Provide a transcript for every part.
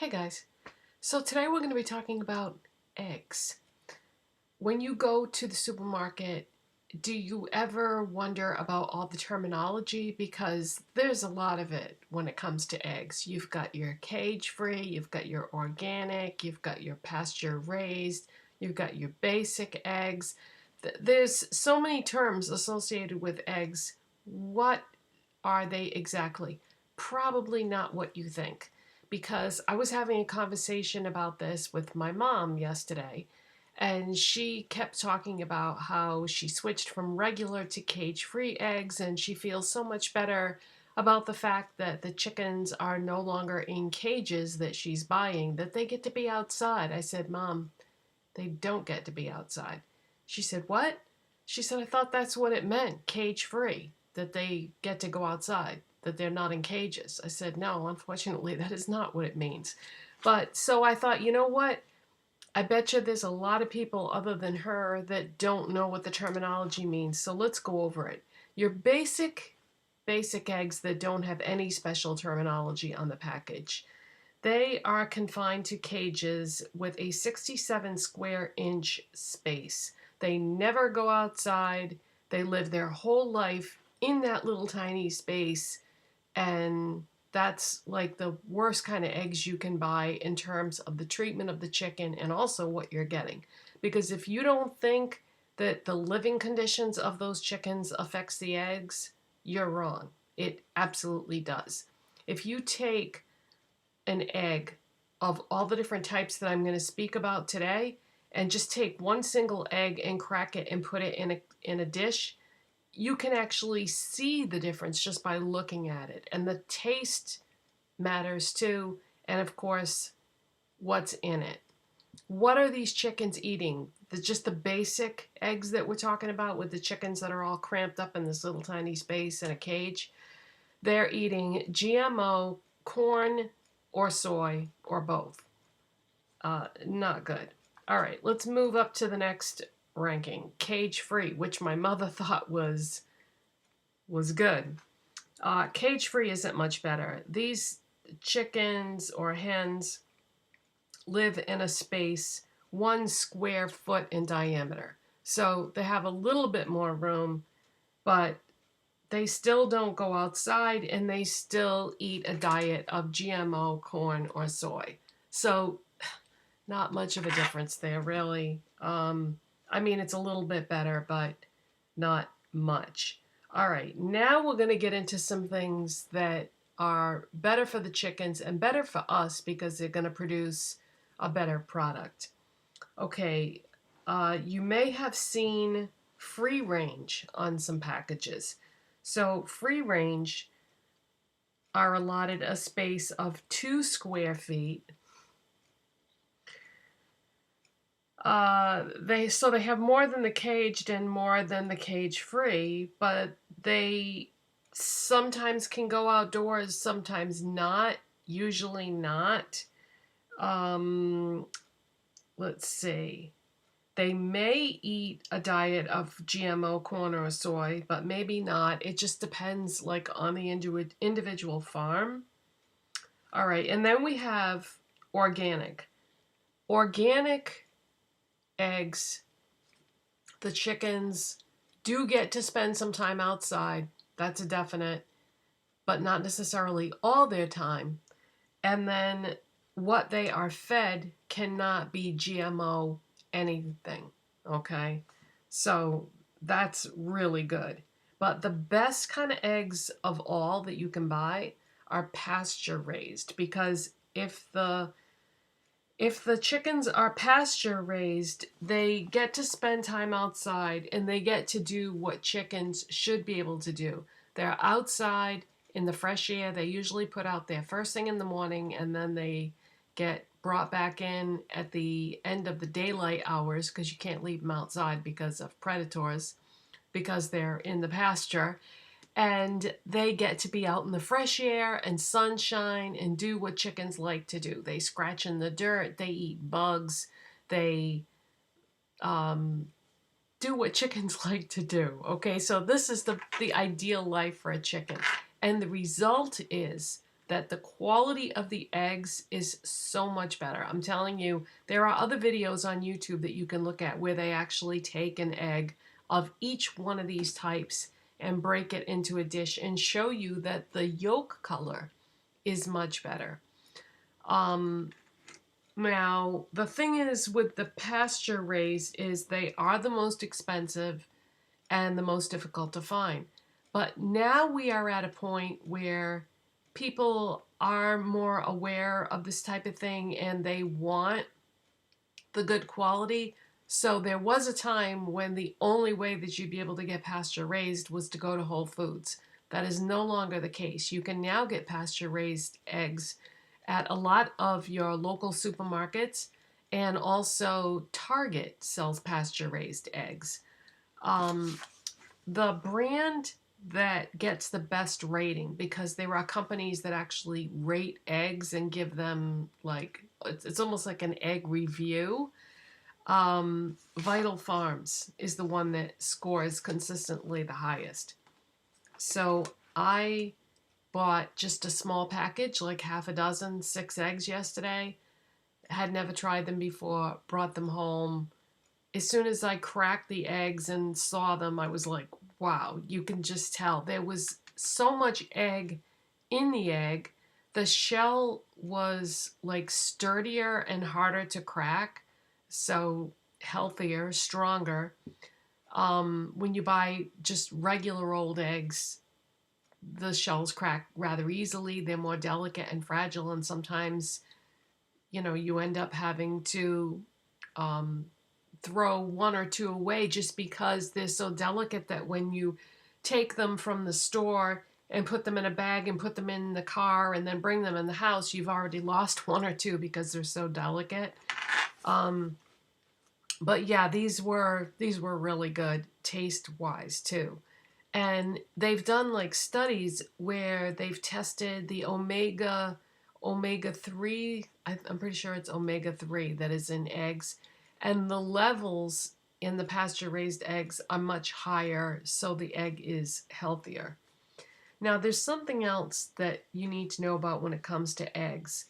Hey guys, so today we're going to be talking about eggs. When you go to the supermarket, do you ever wonder about all the terminology? Because there's a lot of it when it comes to eggs. You've got your cage-free, you've got your organic, you've got your pasture-raised, you've got your basic eggs. There's so many terms associated with eggs. What are they exactly? Probably not what you think, because I was having a conversation about this with my mom yesterday, and she kept talking about how she switched from regular to cage-free eggs, and she feels so much better about the fact that the chickens are no longer in cages that she's buying, that they get to be outside. I said, Mom, they don't get to be outside. She said, what? She said, I thought that's what it meant, cage-free, that they get to go outside, that they're not in cages. I said, no, unfortunately, that is not what it means. But so I thought, you know what? I bet you there's a lot of people other than her that don't know what the terminology means. So let's go over it. Your basic eggs that don't have any special terminology on the package. They are confined to cages with a 67 square inch space. They never go outside. They live their whole life in that little tiny space, and that's like the worst kind of eggs you can buy in terms of the treatment of the chicken and also what you're getting. Because if you don't think that the living conditions of those chickens affects the eggs, you're wrong. It absolutely does. If you take an egg of all the different types that I'm going to speak about today and just take one single egg and crack it and put it in a dish, you can actually see the difference just by looking at it. And the taste matters too, and of course, what's in it. What are these chickens eating? Just the basic eggs that we're talking about with the chickens that are all cramped up in this little tiny space in a cage? They're eating GMO, corn, or soy, or both. Not good. All right, let's move up to the next ranking. Cage-free, which my mother thought was good. Cage-free isn't much better. These chickens or hens live in a space 1 square foot in diameter. So they have a little bit more room, but they still don't go outside, and they still eat a diet of GMO, corn, or soy. So not much of a difference there, really. I mean, it's a little bit better, but not much. All right, now we're going to get into some things that are better for the chickens and better for us because they're going to produce a better product. Okay, you may have seen free range on some packages. So free range are allotted a space of 2 square feet. They have more than the caged and more than the cage free, but they sometimes can go outdoors, sometimes not, usually not. Let's see. They may eat a diet of GMO, corn, or soy, but maybe not. It just depends, like, on the individual farm. All right, and then we have organic. Organic eggs, the chickens do get to spend some time outside. That's a definite, but not necessarily all their time. And then what they are fed cannot be GMO anything, okay? So that's really good. But the best kind of eggs of all that you can buy are pasture raised, because if the chickens are pasture raised, they get to spend time outside and they get to do what chickens should be able to do. They're outside in the fresh air. They usually put out there first thing in the morning, and then they get brought back in at the end of the daylight hours, because you can't leave them outside because of predators, because they're in the pasture. And they get to be out in the fresh air and sunshine and do what chickens like to do. They scratch in the dirt, they eat bugs, they do what chickens like to do. Okay, so this is the ideal life for a chicken. And the result is that the quality of the eggs is so much better. I'm telling you, there are other videos on YouTube that you can look at where they actually take an egg of each one of these types and break it into a dish and show you that the yolk color is much better. Now, the thing is with the pasture raised is they are the most expensive and the most difficult to find. But now we are at a point where people are more aware of this type of thing and they want the good quality. So there was a time when the only way that you'd be able to get pasture raised was to go to Whole Foods. That is no longer the case. You can now get pasture raised eggs at a lot of your local supermarkets, and also Target sells pasture raised eggs. The brand that gets the best rating, because there are companies that actually rate eggs and give them like, it's almost like an egg review. Vital Farms is the one that scores consistently the highest. So I bought just a small package, like half a dozen, 6 eggs yesterday. Had never tried them before, brought them home. As soon as I cracked the eggs and saw them, I was like, wow, you can just tell. There was so much egg in the egg. The shell was like sturdier and harder to crack, so healthier, stronger. When you buy just regular old eggs, the shells crack rather easily. They're more delicate and fragile, and sometimes, you end up having to throw 1 or 2 away just because they're so delicate that when you take them from the store and put them in a bag and put them in the car and then bring them in the house, you've already lost 1 or 2 because they're so delicate. But yeah, these were really good taste-wise too. And they've done like studies where they've tested the omega 3, I'm pretty sure it's omega 3 that is in eggs, and the levels in the pasture raised eggs are much higher, so the egg is healthier. Now, there's something else that you need to know about when it comes to eggs.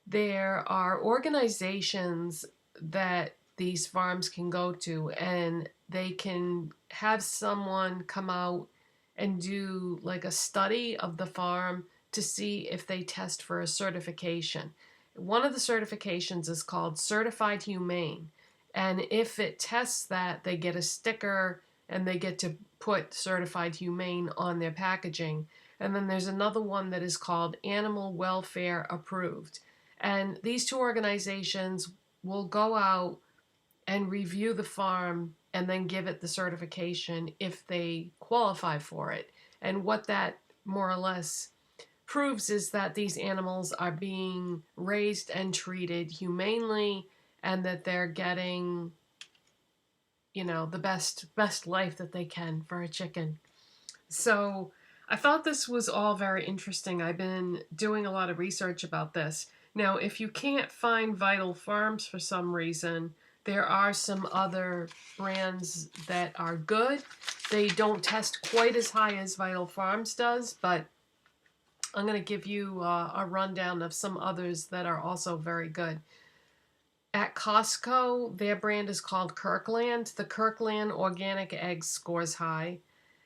There are organizations that these farms can go to, and they can have someone come out and do like a study of the farm to see if they test for a certification. One of the certifications is called Certified Humane, and if it tests that, they get a sticker and they get to put Certified Humane on their packaging. And then there's another one that is called Animal Welfare Approved. And these 2 organizations will go out and review the farm and then give it the certification if they qualify for it. And what that more or less proves is that these animals are being raised and treated humanely, and that they're getting, the best life that they can for a chicken. So I thought this was all very interesting. I've been doing a lot of research about this. Now, if you can't find Vital Farms for some reason, there are some other brands that are good. They don't test quite as high as Vital Farms does, but I'm going to give you a rundown of some others that are also very good. At Costco, their brand is called Kirkland. The Kirkland Organic egg scores high.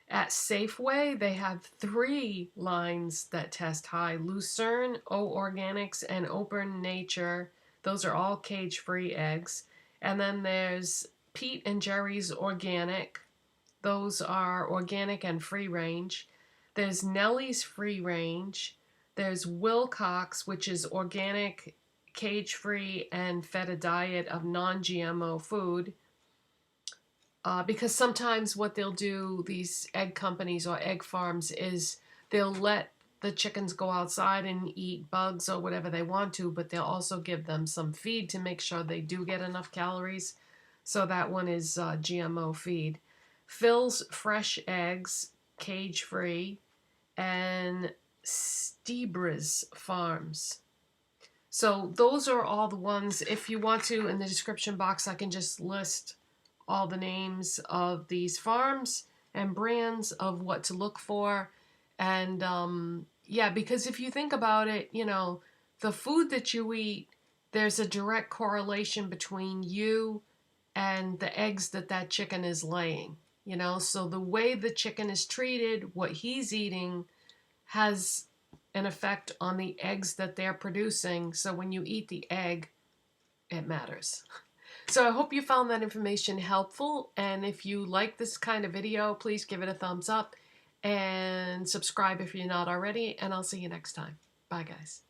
At Safeway, they have 3 lines that test high: Lucerne, O Organics, and Open Nature. Those are all cage-free eggs. And then there's Pete and Gerry's Organic. Those are organic and free range. There's Nellie's free range. There's Wilcox, which is organic, cage-free, and fed a diet of non-GMO food. Because sometimes what they'll do, these egg companies or egg farms, is they'll let the chickens go outside and eat bugs or whatever they want to, but they'll also give them some feed to make sure they do get enough calories. So that one is GMO feed. Phil's Fresh Eggs, cage-free, and Stiebrs Farms. So those are all the ones. If you want to, in the description box, I can just list all the names of these farms and brands of what to look for. And Yeah, because if you think about it, the food that you eat, there's a direct correlation between you and the eggs that that chicken is laying. So the way the chicken is treated, what he's eating, has an effect on the eggs that they're producing. So when you eat the egg, it matters. So I hope you found that information helpful. And if you like this kind of video, please give it a thumbs up and subscribe if you're not already. And I'll see you next time. Bye, guys.